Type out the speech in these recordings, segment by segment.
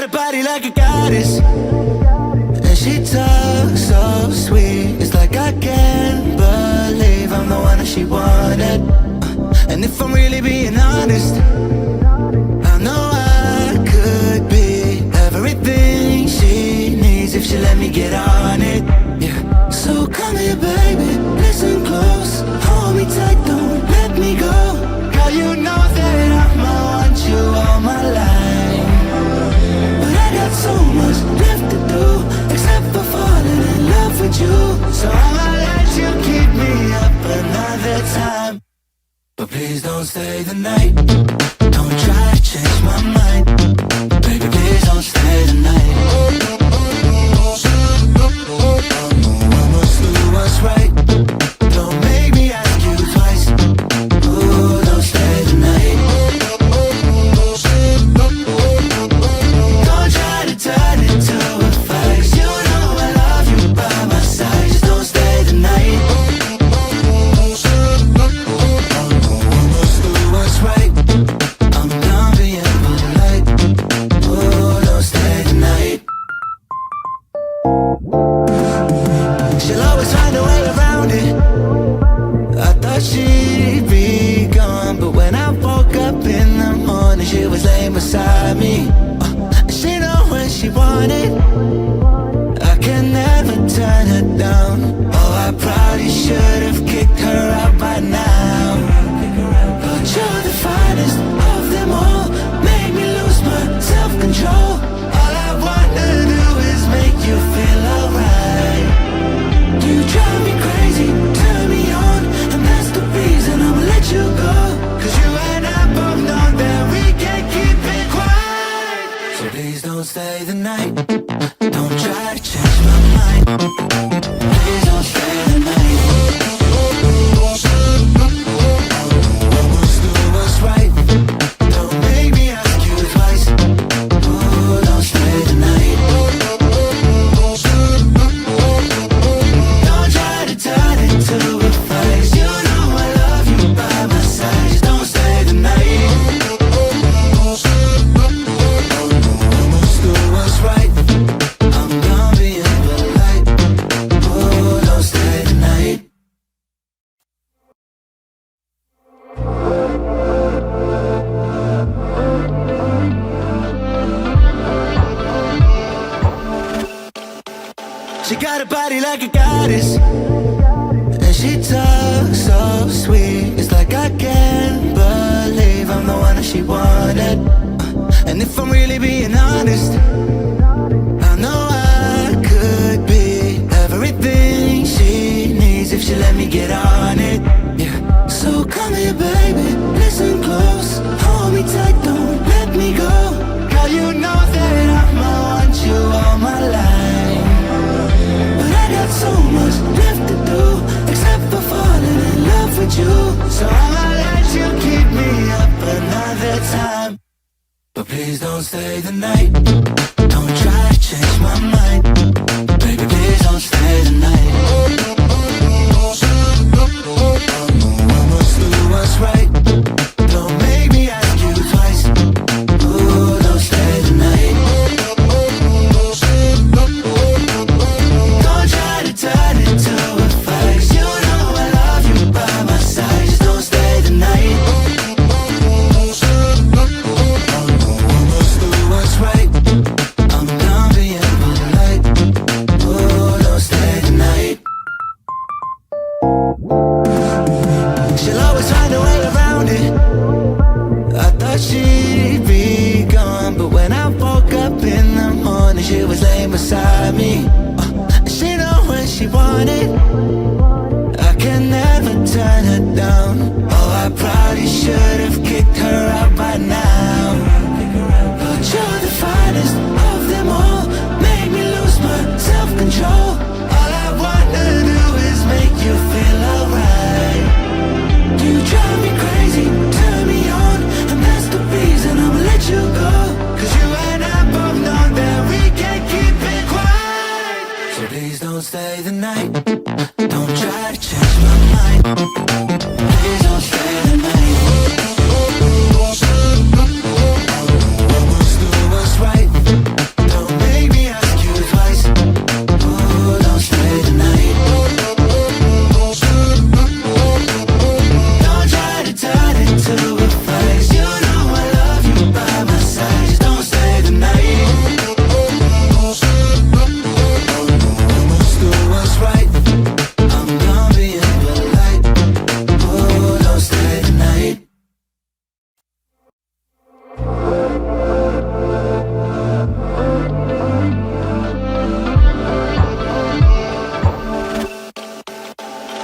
got a body like a goddess, and she talks so sweet. It's like I can't believe I'm the one that she wanted. And if I'm really being honest, I know I could be everything she needs if she let me get on it. Yeah. So come here, baby, listen close, hold me tight, don't let me go. Girl, you know that I'ma want you all my life, but I got so much left to do, except for falling in love with you. So I'ma let you keep me up another time, but please don't stay the night. Don't try to change my mind, baby, please don't stay the night. I must do what's right, don't make me ask you twice. Ooh, don't stay the night. Don't try to turn it to a fight. You know I love you by my side, just don't stay the night. I must do what's right, I'm done being polite. Ooh, don't stay the night. She'll always find a way around it. I thought she'd be gone, but when I woke up in the morning, she was laying beside me. She know when she wanted, I can never turn her down. Oh, I probably should have kicked her out by now, but you're the finest of them all, make me lose my self-control. All I wanna do is make you feel alright. You drive me crazy, turn me on, and that's the reason I'ma let you go. Cause you and I both know that we can't keep it quiet. So please don't stay the night, don't try to change my mind. Please don't stay the night. I must do what's right, don't make me ask you twice. Ooh, don't stay the night. Don't try to turn it to a fight. You know I love you by my side, just don't stay the night. I must do what's right, I'm done being polite. Oh, don't stay the night. She got a body like a goddess, and she talks so sweet. It's like I can't believe I'm the one that she wanted. And if I'm really being honest, I know I could be everything she needs if she let me get on it. Yeah. So come here, baby, listen close, hold me tight, don't let me go. Girl, you know that I'ma want you all my life, but I got so much left to do, except for falling in love with you. So I'ma let you keep me up another time, but please don't stay the night. Don't try to change my mind, baby, please don't stay the night. I must do what's right, don't make me ask you twice. Ooh, don't stay the night. Don't try to turn it to a fight. You know I love you by my side, just don't stay the night. I must do what's right, I'm done being polite. Oh, don't stay the night. She'll always find a way around it. I thought she'd be gone, but when I woke up in the morning, she was laying beside me. She know when she wanted, I can never turn her down. Oh, I probably should have kicked her out by now, but you're the finest of them all, make me lose my self-control. All I wanna do is make you feel alright. You drive me crazy, turn me on, and that's the reason I'ma let you go. Cause you and I both know that we can't keep it quiet. So please don't stay the night, don't try to change my mind. Please don't stay the night. I must do what's right,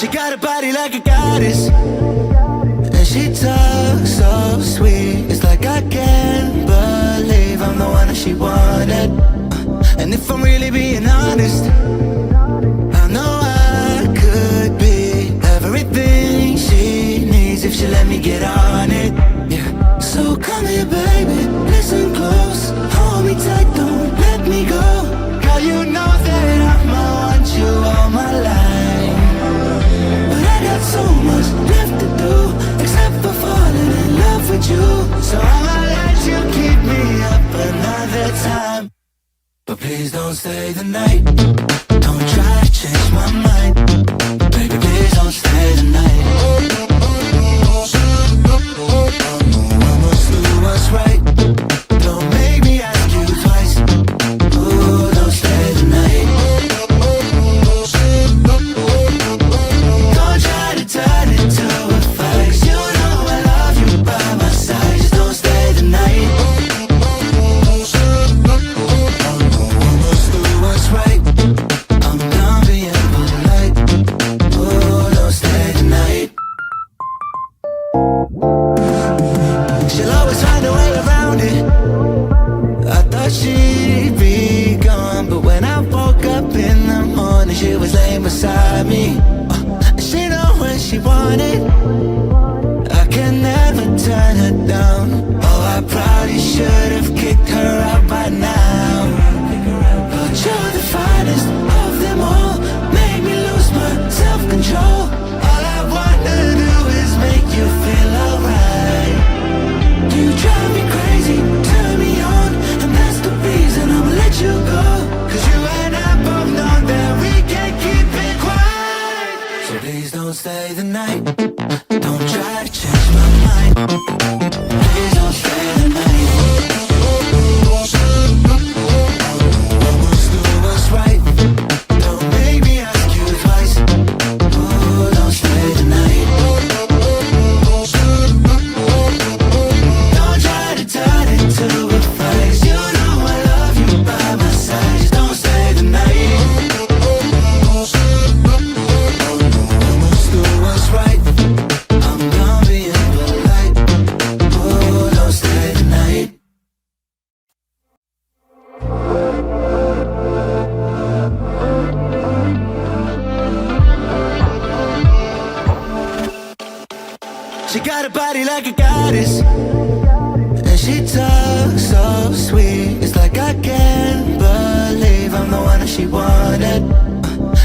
She got a body like a goddess, and she talks so sweet. It's like I can't believe I'm the one that she wanted. And if I'm really being honest, I know I could be everything she needs if she let me get on it. Yeah. So come here, baby, listen close, hold me tight, don't let me go. Girl, you know that I'ma want you all my life, but I got so much left to do, except for falling in love with you. So I'ma let you keep me up another time, but please don't stay the night. Don't try to change my mind, baby, please don't stay the night. I must do what's right, don't make me ask you twice. Ooh, don't stay the night. Don't try to turn it to a fight. You know I love you by my side, just don't stay the night. I must do what's right, I'm done being polite. Ooh, don't stay the night. She'll always find a way around it. I thought she'd be gone, but when I woke up in the morning, she was laying beside me. She know when she wanted, I can never turn her down. Oh, I probably should have kicked her out by now, but you're the finest of them all, make me lose my self-control. All I wanna do is make you feel alright. You drive me crazy, turn me on, and that's the reason I'ma let you go. Cause you and I both know that we can't keep it quiet. So please don't stay the night, don't try to change my mind. Please don't stay the night. I must do what's right, don't make me ask you twice. Ooh, don't stay the night. Don't try to turn it to a fight. You know I love you by my side, just don't stay the night. I must do what's right, I'm done being polite. Oh, don't stay the night. She got a body like a goddess, and she talks so sweet. It's like I can't believe I'm the one that she wanted.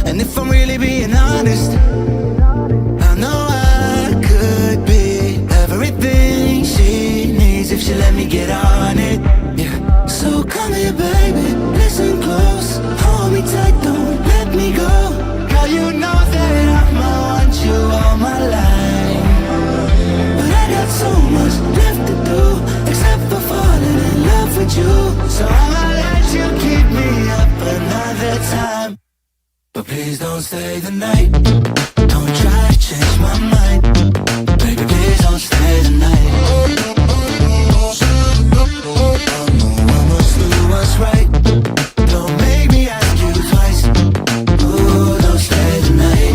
And if I'm really being honest, I know I could be everything she needs if she let me get on it. Yeah. So come here, baby, listen close, hold me tight, don't let me go. Girl, you know that I'ma want you all my life, but I got so much left to do, except for falling in love with you. So I'ma let you keep me up another time, but please don't stay the night. Don't try to change my mind, baby, please don't stay the night. I must do what's right, don't make me ask you twice. Ooh, don't stay the night.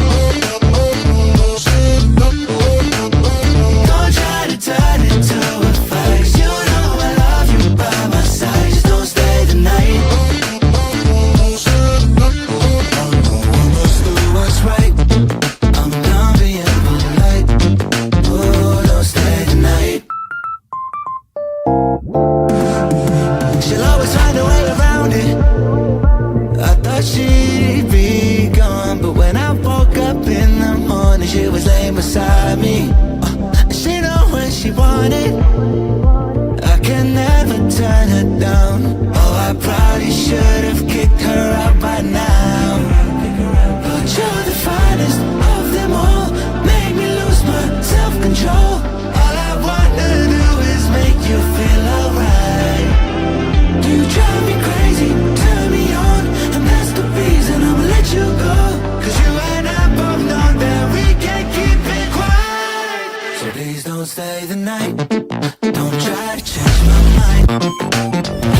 Don't try to turn it to a fight. You know I love you by my side, just don't stay the night. I must do what's right, I'm done being polite. Oh, don't stay the night. She'll always find a way around it. I thought she'd be gone, but when I woke up in the morning, she was laying beside me. She know when she wanted, I can never turn her down. Oh, I probably should have kicked her out by now, but you're the finest of them all, make me lose my self-control. All I wanna do is make you feel alright. You drive me crazy, turn me on, and that's the reason I'ma let you go. Cause you and I both know that we can't keep it quiet. So please don't stay the night, don't try to change my mind.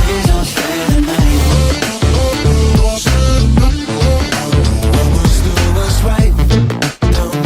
Please don't stay the night. I must do what's right, don't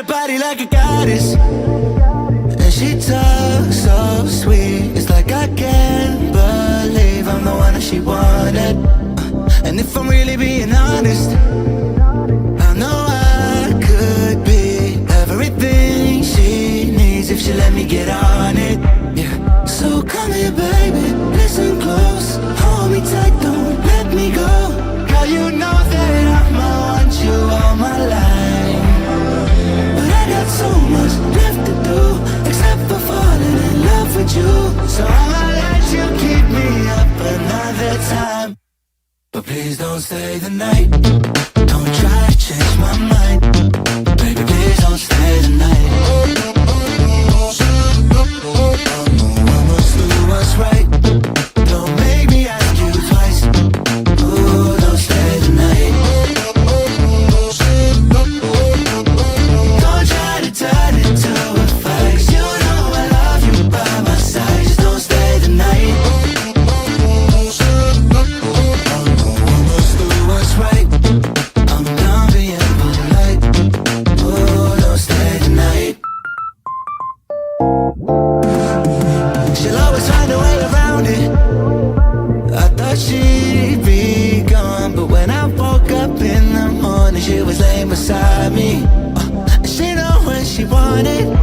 body like a goddess, and she talks so sweet. It's like I can't believe I'm the one that she wanted. And if I'm really being honest, I know I could be everything she needs if she let me get on it. Yeah. So come here, baby, listen close, hold me tight, don't let me go. Girl, you know that I'ma want you all my life, but I got so much left to do, except for falling in love with you. So I'ma let you keep me up another time, but please don't stay the night. Don't try to change my mind, baby, please don't stay the night. I must do what's right, don't make me ask you twice. Ooh, don't stay the night. Don't try to turn it to a fight, you know I love you by my side. Just don't stay the night. Right, I'm done being polite. Oh, don't stay tonight. She'll always find a way around it. I thought she'd be gone, but when I woke up in the morning, she was laying beside me. She know what she wanted,